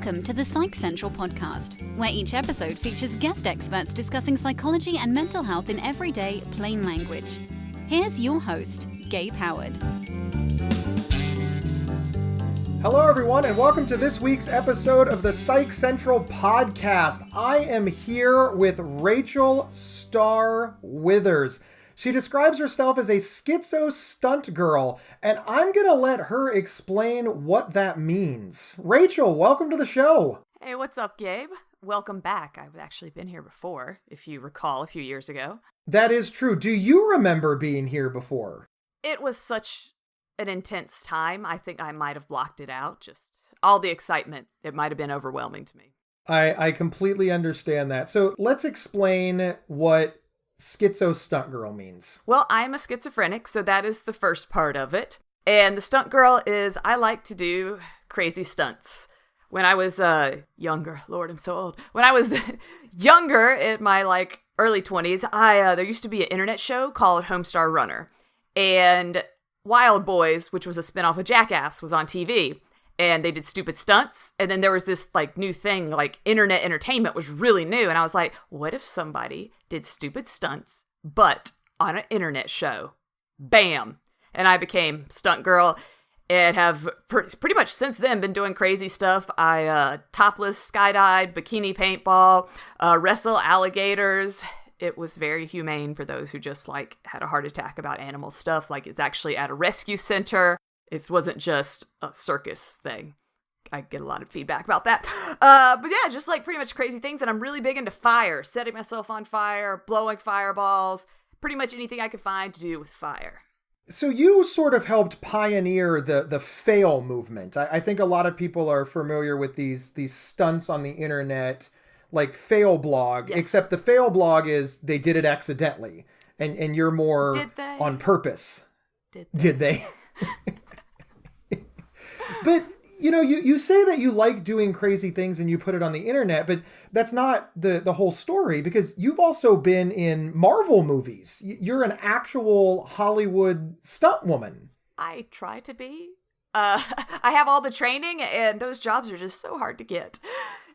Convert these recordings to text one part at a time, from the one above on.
Welcome to the Psych Central podcast, where each episode features guest experts discussing psychology and mental health in everyday, plain language. Here's your host, Gabe Howard. Hello, everyone, and welcome to this week's episode of the Psych Central podcast. I am here with Rachel Starr Withers. She describes herself as a schizo stunt girl, and I'm going to let her explain what that means. Rachel, welcome to the show. Hey, what's up, Gabe? Welcome back. I've actually been here before, if you recall, a few years ago. That is true. Do you remember being here before? It was such an intense time. I think I might have blocked it out. Just all the excitement. It might have been overwhelming to me. I completely understand that. So let's explain what schizo stunt girl means. Well, I'm a schizophrenic, so that is the first part of it. And the stunt girl is I like to do crazy stunts. When I was younger, Lord, I'm so old. When I was younger, in my early 20s, there used to be an internet show called Homestar Runner. And Wild Boys, which was a spinoff of Jackass, was on TV. And they did stupid stunts. And then there was this new thing, internet entertainment was really new. And I was like, what if somebody did stupid stunts, but on an internet show? Bam. And I became stunt girl and have pretty much since then been doing crazy stuff. I topless skydived, bikini paintball, wrestle alligators. It was very humane for those who just had a heart attack about animal stuff. It's actually at a rescue center. It wasn't just a circus thing. I get a lot of feedback about that. But yeah, just pretty much crazy things. And I'm really big into fire, setting myself on fire, blowing fireballs, pretty much anything I could find to do with fire. So you sort of helped pioneer the fail movement. I think a lot of people are familiar with these stunts on the internet, like fail blog, yes. Except the fail blog is they did it accidentally. And you're more on purpose. Did they? But, you say that you like doing crazy things and you put it on the internet, but that's not the whole story, because you've also been in Marvel movies. You're an actual Hollywood stunt woman. I try to be. I have all the training, and those jobs are just so hard to get.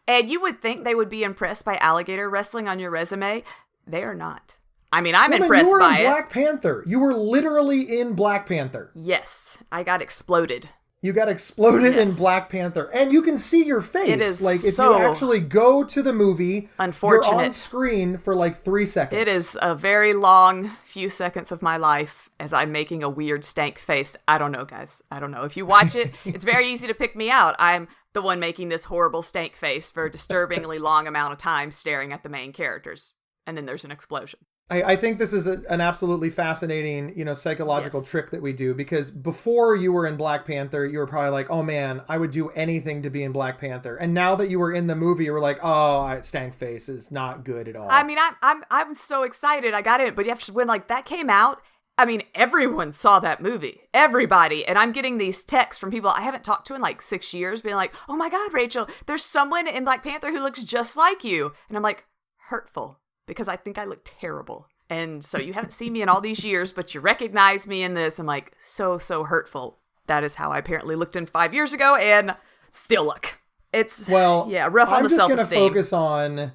And you would think they would be impressed by alligator wrestling on your resume. They are not. I mean, I'm impressed by it. You were in it. Black Panther. You were literally in Black Panther. Yes, I got exploded. You got exploded in Black Panther. And you can see your face. It is if you actually go to the movie, unfortunate. You're on screen for 3 seconds. It is a very long few seconds of my life as I'm making a weird stank face. I don't know, guys. I don't know. If you watch it, it's very easy to pick me out. I'm the one making this horrible stank face for a disturbingly long amount of time staring at the main characters. And then there's an explosion. I think this is an absolutely fascinating, psychological trick that we do, because before you were in Black Panther, you were probably like, oh man, I would do anything to be in Black Panther. And now that you were in the movie, you were like, oh, stank face is not good at all. I mean, I'm so excited. I got it. But when that came out, I mean, everyone saw that movie. Everybody. And I'm getting these texts from people I haven't talked to in 6 years being like, oh my God, Rachel, there's someone in Black Panther who looks just like you. And I'm like, hurtful. Because I think I look terrible. And so you haven't seen me in all these years, but you recognize me in this. I'm like, so hurtful. That is how I apparently looked in 5 years ago and still look. It's, rough on the self-esteem. I'm just going to focus on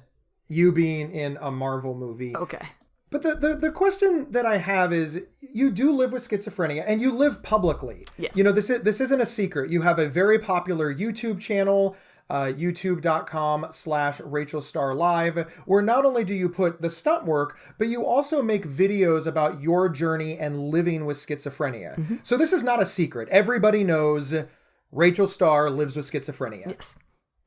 you being in a Marvel movie. Okay. But the question that I have is, you do live with schizophrenia and you live publicly. Yes. This isn't a secret. You have a very popular YouTube channel, youtube.com/Rachel Starr Live, where not only do you put the stunt work, but you also make videos about your journey and living with schizophrenia. Mm-hmm. So this is not a secret. Everybody knows Rachel Starr lives with schizophrenia. Yes.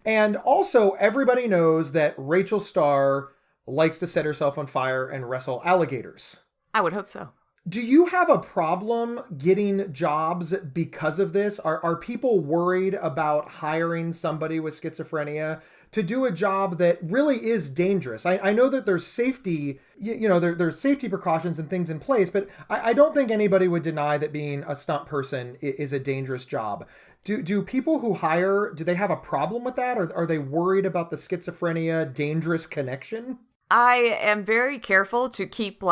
And also everybody knows that Rachel Starr likes to set herself on fire and wrestle alligators. I would hope so. Do you have a problem getting jobs because of this? Are people worried about hiring somebody with schizophrenia to do a job that really is dangerous? I know that there's safety, there's safety precautions and things in place, but I don't think anybody would deny that being a stunt person is a dangerous job. Do people who hire, do they have a problem with that? Or are they worried about the schizophrenia dangerous connection? I am very careful to keep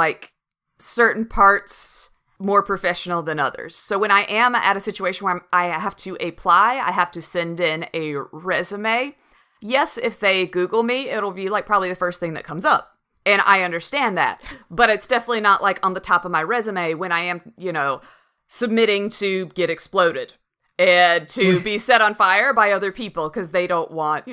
certain parts more professional than others. So when I am at a situation where I have to apply, I have to send in a resume. Yes, if they Google me, it'll be like probably the first thing that comes up. And I understand that. But it's definitely not like on the top of my resume when I am, submitting to get exploded and to be set on fire by other people because they don't want,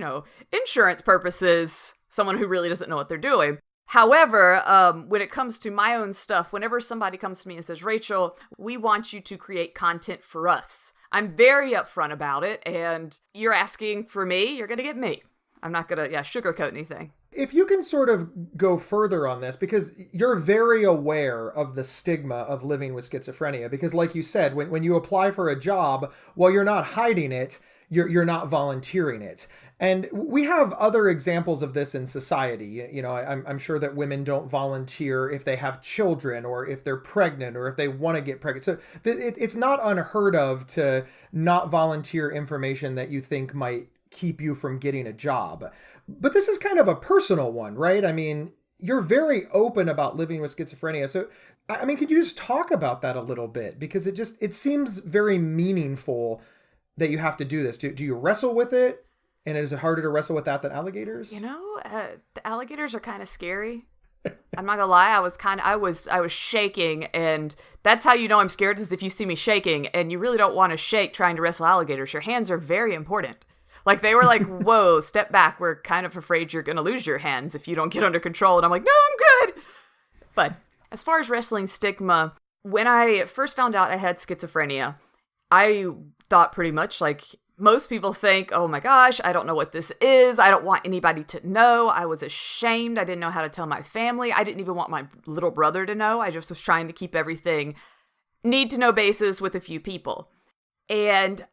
insurance purposes, someone who really doesn't know what they're doing. However, when it comes to my own stuff, whenever somebody comes to me and says, Rachel, we want you to create content for us, I'm very upfront about it. And you're asking for me, you're going to get me. I'm not going to, sugarcoat anything. If you can sort of go further on this, because you're very aware of the stigma of living with schizophrenia, because like you said, when you apply for a job, while you're not hiding it, you're not volunteering it. And we have other examples of this in society. I'm sure that women don't volunteer if they have children or if they're pregnant or if they want to get pregnant. So it's not unheard of to not volunteer information that you think might keep you from getting a job. But this is kind of a personal one, right? I mean, you're very open about living with schizophrenia. So, I mean, could you just talk about that a little bit? Because it seems very meaningful that you have to do this. Do you wrestle with it? And is it harder to wrestle with that than alligators? The alligators are kind of scary. I'm not gonna lie. I was shaking, and that's how you know I'm scared, is if you see me shaking, and you really don't want to shake trying to wrestle alligators. Your hands are very important. Like, they were like, whoa, step back. We're kind of afraid you're going to lose your hands if you don't get under control. And I'm like, no, I'm good. But as far as wrestling stigma, when I first found out I had schizophrenia, I thought pretty much like most people think, oh my gosh, I don't know what this is. I don't want anybody to know. I was ashamed. I didn't know how to tell my family. I didn't even want my little brother to know. I just was trying to keep everything need-to-know basis with a few people. And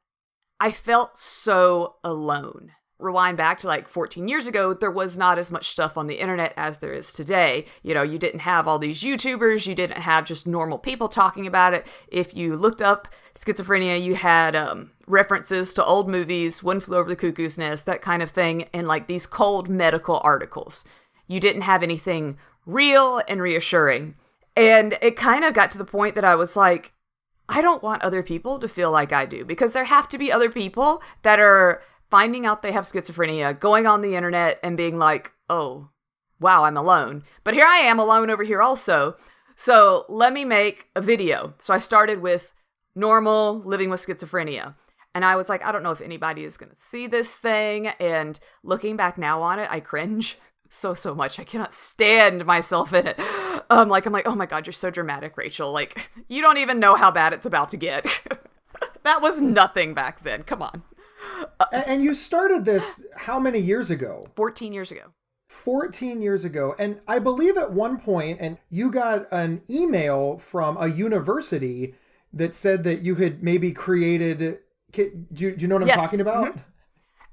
I felt so alone. Rewind back to like 14 years ago, there was not as much stuff on the internet as there is today. You didn't have all these YouTubers. You didn't have just normal people talking about it. If you looked up schizophrenia, you had references to old movies, One Flew Over the Cuckoo's Nest, that kind of thing, and like these cold medical articles. You didn't have anything real and reassuring. And it kind of got to the point that I was like, I don't want other people to feel like I do, because there have to be other people that are finding out they have schizophrenia, going on the internet and being like, oh, wow, I'm alone. But here I am alone over here also. So let me make a video. So I started with normal living with schizophrenia. And I was like, I don't know if anybody is going to see this thing. And looking back now on it, I cringe so much. I cannot stand myself in it. I'm like, oh my God, you're so dramatic, Rachel. Like, you don't even know how bad it's about to get. That was nothing back then. Come on. And you started this how many years ago? 14 years ago. 14 years ago. And I believe at one point, and you got an email from a university that said that you had maybe created, do you know what I'm talking about?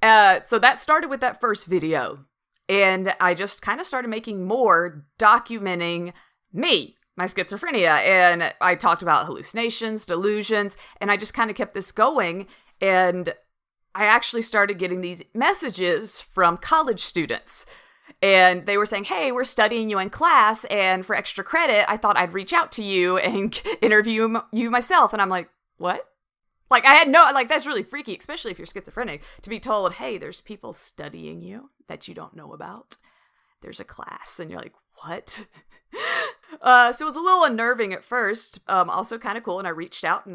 Mm-hmm. So that started with that first video. And I just kind of started making more documenting me, my schizophrenia. And I talked about hallucinations, delusions, and I just kind of kept this going. And I actually started getting these messages from college students. And they were saying, hey, we're studying you in class, and for extra credit, I thought I'd reach out to you and interview you myself. And I'm like, what? Like, I had no, like, that's really freaky, especially if you're schizophrenic, to be told, hey, there's people studying you that you don't know about. There's a class. And you're like, what? So it was a little unnerving at first, also kind of cool. And I reached out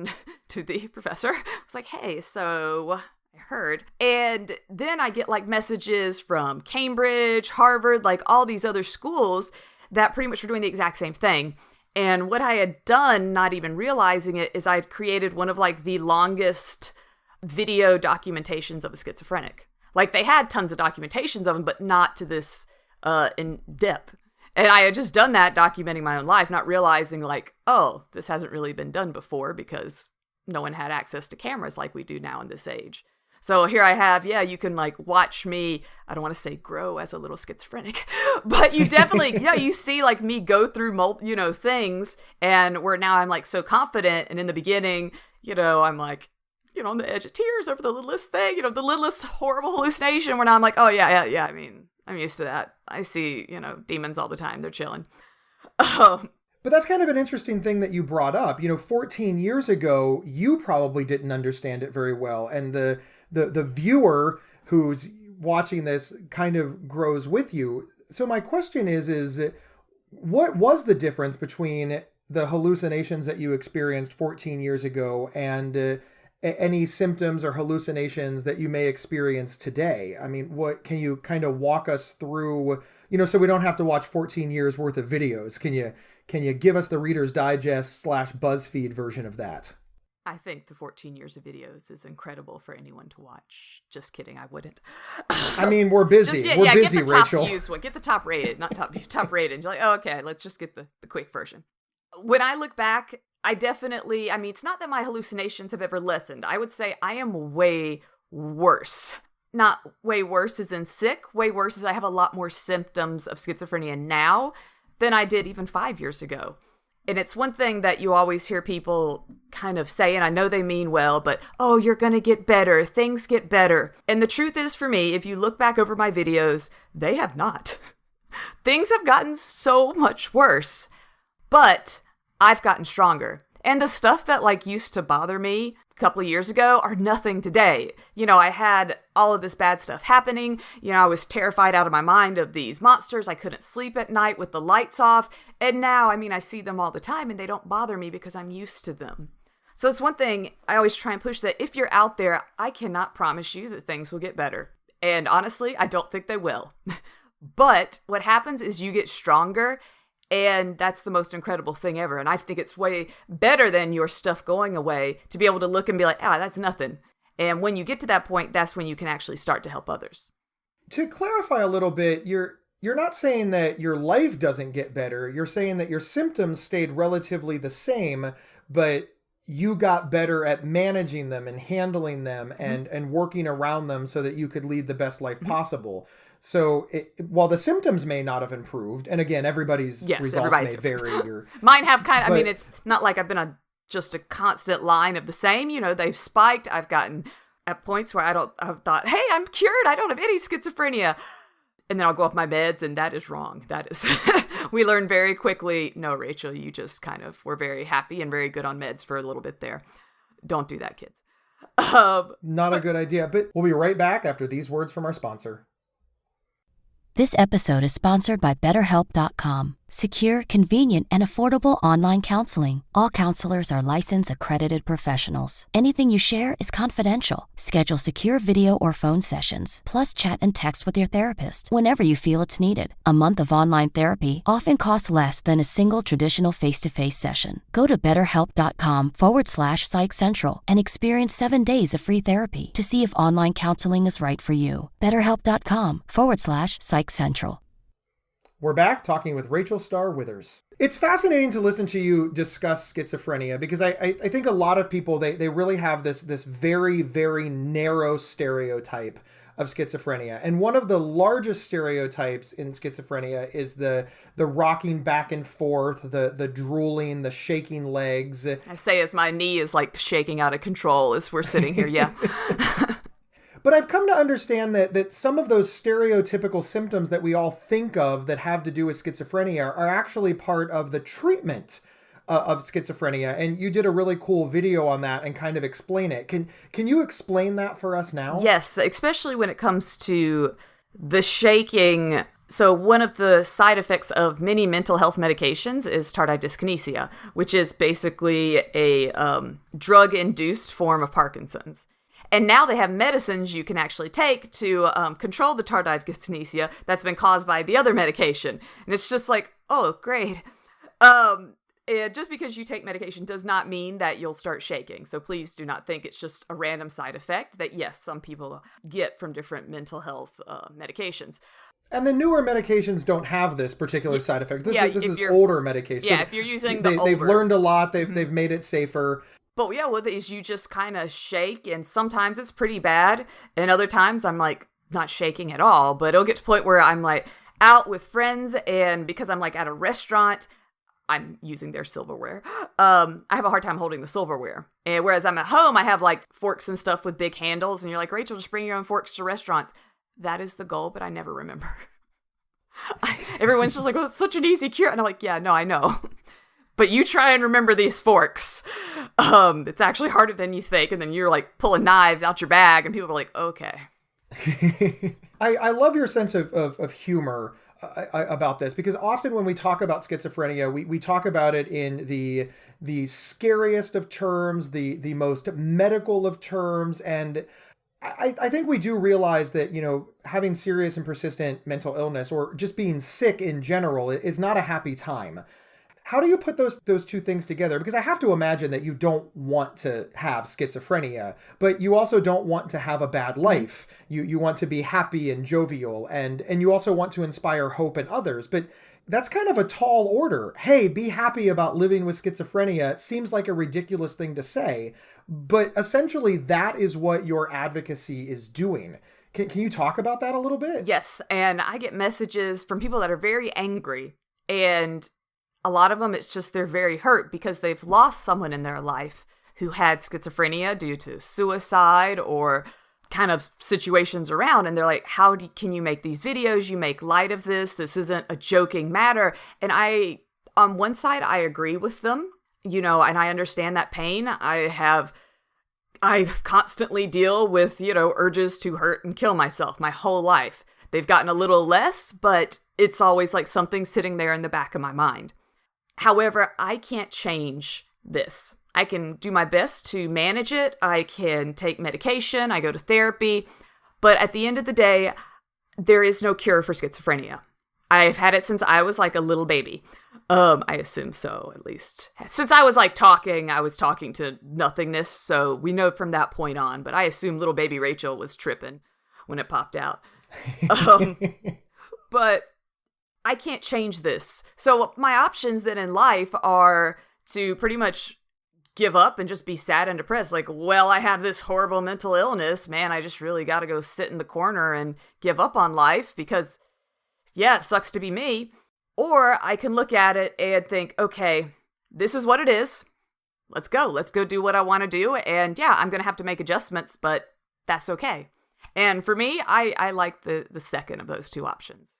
to the professor. I was like, hey, so I heard. And then I get like messages from Cambridge, Harvard, like all these other schools that pretty much were doing the exact same thing. And what I had done, not even realizing it, is I had created one of like the longest video documentations of a schizophrenic. Like, they had tons of documentations of them, but not to this in depth. And I had just done that, documenting my own life, not realizing like, oh, this hasn't really been done before because no one had access to cameras like we do now in this age. So here I have, you can like watch me, I don't want to say grow as a little schizophrenic, but you definitely, you see like me go through, things, and where now I'm like so confident. And in the beginning, I'm like, on the edge of tears over the littlest thing, the littlest horrible hallucination, where now I'm like, oh yeah. I mean, I'm used to that. I see, demons all the time. They're chilling. But that's kind of an interesting thing that you brought up. 14 years ago, you probably didn't understand it very well. And the viewer who's watching this kind of grows with you. So my question is what was the difference between the hallucinations that you experienced 14 years ago and any symptoms or hallucinations that you may experience today? I mean, what can you kind of walk us through, so we don't have to watch 14 years worth of videos? Can you give us the Reader's Digest / BuzzFeed version of that? I think the 14 years of videos is incredible for anyone to watch. Just kidding, I wouldn't. I mean, we're busy. We're busy, get the Rachel. top used one. Get the top rated, not top rated. You're like, oh, okay, let's just get the quick version. When I look back, it's not that my hallucinations have ever lessened. I would say I am way worse. Not way worse as in sick. Way worse as I have a lot more symptoms of schizophrenia now than I did even 5 years ago. And it's one thing that you always hear people kind of say, and I know they mean well, but, oh, you're going to get better. Things get better. And the truth is, for me, if you look back over my videos, they have not. Things have gotten so much worse. But I've gotten stronger. And the stuff that used to bother me a couple of years ago are nothing today. I had all of this bad stuff happening. I was terrified out of my mind of these monsters. I couldn't sleep at night with the lights off. And now, I see them all the time and they don't bother me because I'm used to them. So it's one thing I always try and push, that if you're out there, I cannot promise you that things will get better. And honestly, I don't think they will. But what happens is you get stronger. And that's the most incredible thing ever. And I think it's way better than your stuff going away to be able to look and be like, that's nothing. And when you get to that point, that's when you can actually start to help others. To clarify a little bit, you're not saying that your life doesn't get better. You're saying that your symptoms stayed relatively the same, but you got better at managing them and handling them and working around them so that you could lead the best life possible. So while the symptoms may not have improved, and again, everybody's results may vary. Mine have it's not like I've been on just a constant line of the same. They've spiked. I've gotten at points where I've thought, hey, I'm cured. I don't have any schizophrenia. And then I'll go off my meds, and that is wrong. That is, we learned very quickly, no, Rachel, you just were very happy and very good on meds for a little bit there. Don't do that, kids. Not a good idea, but we'll be right back after these words from our sponsor. This episode is sponsored by BetterHelp.com. Secure, convenient, and affordable online counseling. All counselors are licensed, accredited professionals. Anything you share is confidential. Schedule secure video or phone sessions, plus chat and text with your therapist whenever you feel it's needed. A month of online therapy often costs less than a single traditional face-to-face session. Go to BetterHelp.com/Psych Central and experience 7 days of free therapy to see if online counseling is right for you. BetterHelp.com/Psych Central. We're back talking with Rachel Starr Withers. It's fascinating to listen to you discuss schizophrenia because I think a lot of people, they really have this very, very narrow stereotype of schizophrenia. And one of the largest stereotypes in schizophrenia is the rocking back and forth, the drooling, the shaking legs. I say as my knee is shaking out of control as we're sitting here, yeah. But I've come to understand that some of those stereotypical symptoms that we all think of that have to do with schizophrenia are actually part of the treatment of schizophrenia. And you did a really cool video on that and kind of explain it. Can you explain that for us now? Yes, especially when it comes to the shaking. So one of the side effects of many mental health medications is tardive dyskinesia, which is basically a drug-induced form of Parkinson's. And now they have medicines you can actually take to control the tardive dyskinesia that's been caused by the other medication. And it's just like, oh, great. Just because you take medication does not mean that you'll start shaking. So please do not think it's just a random side effect that, yes, some people get from different mental health medications. And the newer medications don't have this particular side effect. This is older medication. Yeah, if you're using they've learned a lot. They've made it safer. But yeah, with these, you just kind of shake, and sometimes it's pretty bad, and other times I'm not shaking at all, but it'll get to the point where I'm out with friends, and because I'm at a restaurant, I'm using their silverware. I have a hard time holding the silverware. And whereas I'm at home, I have forks and stuff with big handles, and you're like, Rachel, just bring your own forks to restaurants. That is the goal, but I never remember. Everyone's just like, oh, it's such an easy cure. And I'm like, yeah, no, I know. But you try and remember these forks. It's actually harder than you think. And then you're pulling knives out your bag and people are like, okay. I love your sense of humor about this, because often when we talk about schizophrenia, we talk about it in the scariest of terms, the most medical of terms. And I think we do realize that, having serious and persistent mental illness, or just being sick in general, is not a happy time. How do you put those two things together? Because I have to imagine that you don't want to have schizophrenia, but you also don't want to have a bad life. You want to be happy and jovial, and you also want to inspire hope in others. But that's kind of a tall order. Hey, be happy about living with schizophrenia. Seems like a ridiculous thing to say, but essentially that is what your advocacy is doing. Can you talk about that a little bit? Yes, and I get messages from people that are very angry, and a lot of them, it's just they're very hurt because they've lost someone in their life who had schizophrenia due to suicide or kind of situations around. And they're like, can you make these videos? You make light of this. This isn't a joking matter. And on one side, I agree with them, and I understand that pain. I constantly deal with, urges to hurt and kill myself my whole life. They've gotten a little less, but it's always like something sitting there in the back of my mind. However, I can't change this. I can do my best to manage it. I can take medication. I go to therapy. But at the end of the day, there is no cure for schizophrenia. I've had it since I was like a little baby. I assume so, at least. Since I was I was talking to nothingness. So we know from that point on. But I assume little baby Rachel was tripping when it popped out. But I can't change this. So my options then in life are to pretty much give up and just be sad and depressed. Like, well, I have this horrible mental illness. Man, I just really got to go sit in the corner and give up on life because, yeah, it sucks to be me. Or I can look at it and think, okay, this is what it is. Let's go. Let's go do what I want to do. And yeah, I'm going to have to make adjustments, but that's okay. And for me, I like the second of those two options.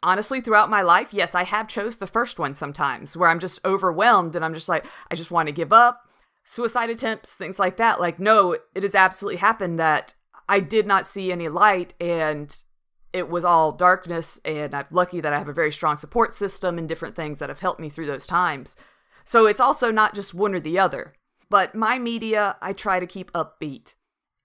Honestly, throughout my life, yes, I have chose the first one sometimes where I'm just overwhelmed and I'm just like, I just want to give up. Suicide attempts, things like that. Like, no, it has absolutely happened that I did not see any light and it was all darkness. And I'm lucky that I have a very strong support system and different things that have helped me through those times. So it's also not just one or the other. But my media, I try to keep upbeat.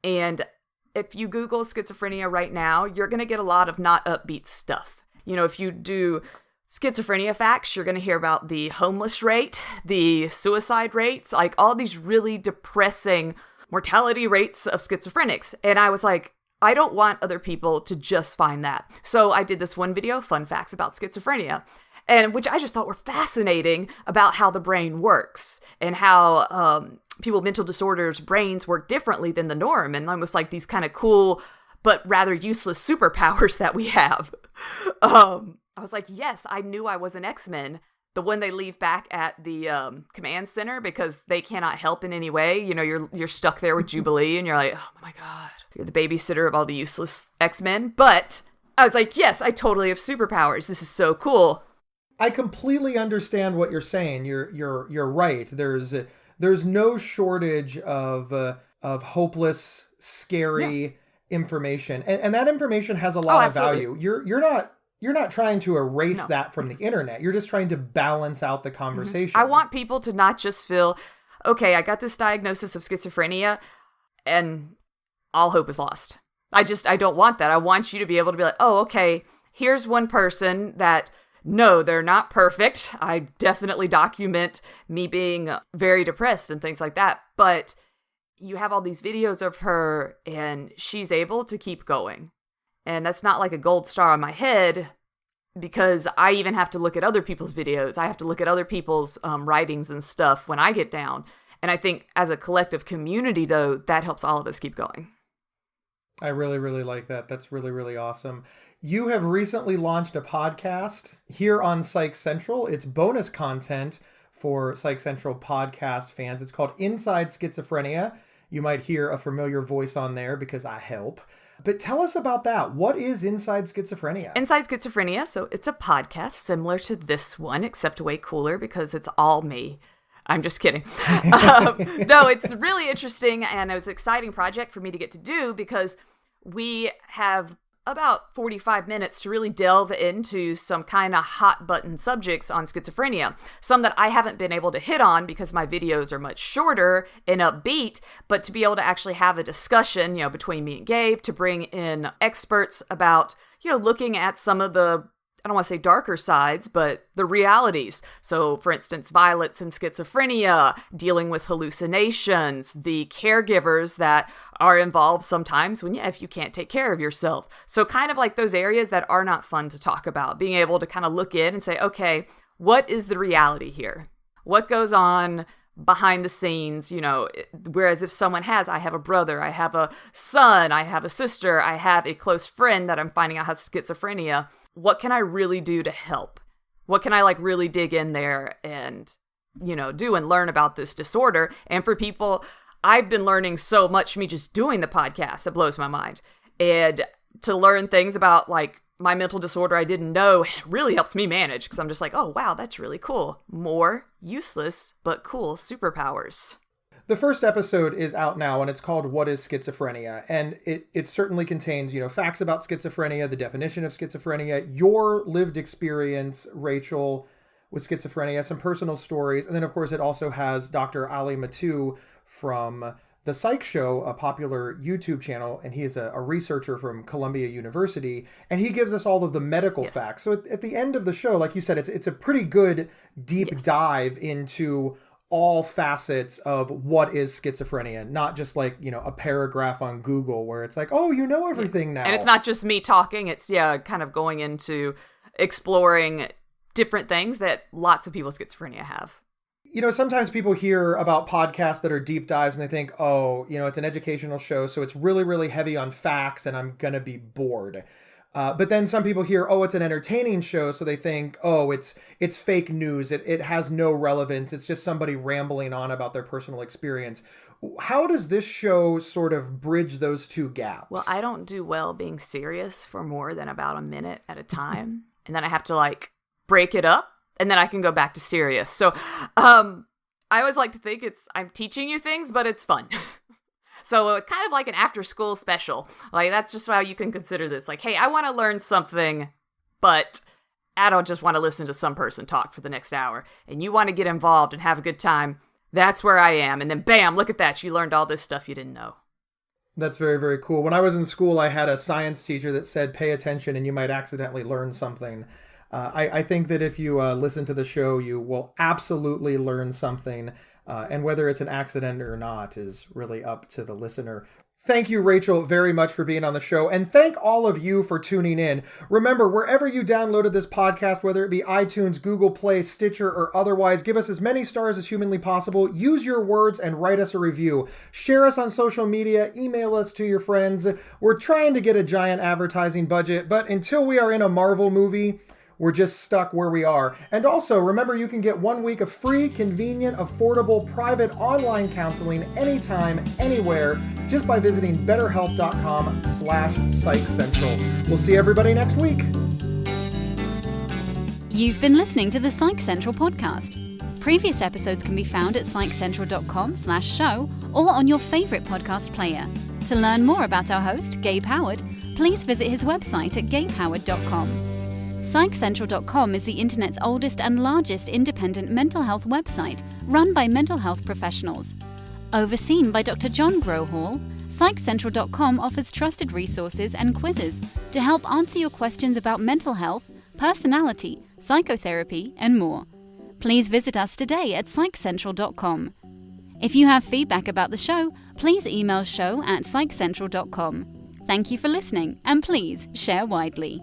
And if you Google schizophrenia right now, you're going to get a lot of not upbeat stuff. If you do schizophrenia facts, you're going to hear about the homeless rate, the suicide rates, like all these really depressing mortality rates of schizophrenics. And I was like, I don't want other people to just find that. So I did this one video, fun facts about schizophrenia, and which I just thought were fascinating about how the brain works and how people with mental disorders' brains work differently than the norm. And almost like these kind of cool but rather useless superpowers that we have. I was like, yes, I knew I was an X-Men. The one they leave back at the command center because they cannot help in any way. You're stuck there with Jubilee and you're like, oh my God, you're the babysitter of all the useless X-Men. But I was like, yes, I totally have superpowers. This is so cool. I completely understand what you're saying. You're right. There's no shortage of hopeless, scary information, and that information has a lot of value. You're not trying to erase that from the internet. You're just trying to balance out the conversation. I want people to not just feel, okay, I got this diagnosis of schizophrenia and all hope is lost. I don't want that. I want you to be able to be like, oh, okay, here's one person that, no, they're not perfect. I definitely document me being very depressed and things like that, but you have all these videos of her and she's able to keep going. And that's not like a gold star on my head because I even have to look at other people's videos. I have to look at other people's writings and stuff when I get down. And I think as a collective community, though, that helps all of us keep going. I really, really like that. That's really, really awesome. You have recently launched a podcast here on Psych Central. It's bonus content for Psych Central podcast fans. It's called Inside Schizophrenia. You might hear a familiar voice on there because I help. But tell us about that. What is Inside Schizophrenia? Inside Schizophrenia, so it's a podcast similar to this one, except way cooler because it's all me. I'm just kidding. No, it's really interesting, and it was an exciting project for me to get to do because we have about 45 minutes to really delve into some kind of hot button subjects on schizophrenia. Some that I haven't been able to hit on because my videos are much shorter and upbeat, but to be able to actually have a discussion, between me and Gabe, to bring in experts about, looking at some of the, I don't want to say darker sides, but the realities. So, for instance, violence and schizophrenia, dealing with hallucinations, the caregivers that are involved sometimes when, if you can't take care of yourself. So kind of like those areas that are not fun to talk about, being able to kind of look in and say, okay, what is the reality here? What goes on behind the scenes, whereas if someone I have a brother, I have a son, I have a sister, I have a close friend that I'm finding out has schizophrenia, what can I really do to help? What can I really dig in there and, do and learn about this disorder? And for people, I've been learning so much me just doing the podcast that blows my mind. And to learn things about my mental disorder I didn't know really helps me manage, because I'm just like, oh, wow, that's really cool. More useless but cool superpowers. The first episode is out now, and it's called What is Schizophrenia? And it certainly contains, facts about schizophrenia, the definition of schizophrenia, your lived experience, Rachel, with schizophrenia, some personal stories. And then, of course, it also has Dr. Ali Mattu from The Psych Show, a popular YouTube channel, and he is a researcher from Columbia University, and he gives us all of the medical facts. So at the end of the show, like you said, it's a pretty good deep dive into all facets of what is schizophrenia, not just a paragraph on Google where it's like, oh, everything now. And it's not just me talking. It's, kind of going into exploring different things that lots of people with schizophrenia have. Sometimes people hear about podcasts that are deep dives and they think, oh, it's an educational show, so it's really, really heavy on facts and I'm going to be bored. But then some people hear, oh, it's an entertaining show, so they think, oh, it's fake news. It has no relevance. It's just somebody rambling on about their personal experience. How does this show sort of bridge those two gaps? Well, I don't do well being serious for more than about a minute at a time. And then I have to break it up, and then I can go back to serious. So I always like to think I'm teaching you things, but it's fun. So kind of like an after-school special. That's just how you can consider this. Hey, I want to learn something, but I don't just want to listen to some person talk for the next hour. And you want to get involved and have a good time. That's where I am. And then bam, look at that. You learned all this stuff you didn't know. That's very, very cool. When I was in school, I had a science teacher that said, pay attention and you might accidentally learn something. I think that if you listen to the show, you will absolutely learn something. And whether it's an accident or not is really up to the listener. Thank you, Rachel, very much for being on the show. And thank all of you for tuning in. Remember, wherever you downloaded this podcast, whether it be iTunes, Google Play, Stitcher, or otherwise, give us as many stars as humanly possible. Use your words and write us a review. Share us on social media. Email us to your friends. We're trying to get a giant advertising budget, but until we are in a Marvel movie, we're just stuck where we are. And also, remember, you can get 1 week of free, convenient, affordable, private online counseling anytime, anywhere, just by visiting betterhelp.com/psychcentral. We'll see everybody next week. You've been listening to the Psych Central podcast. Previous episodes can be found at psychcentral.com/show or on your favorite podcast player. To learn more about our host, Gabe Howard, please visit his website at gabehoward.com. PsychCentral.com is the internet's oldest and largest independent mental health website run by mental health professionals. Overseen by Dr. John Grohall, PsychCentral.com offers trusted resources and quizzes to help answer your questions about mental health, personality, psychotherapy, and more. Please visit us today at PsychCentral.com. If you have feedback about the show, please email show@psychcentral.com. Thank you for listening, and please share widely.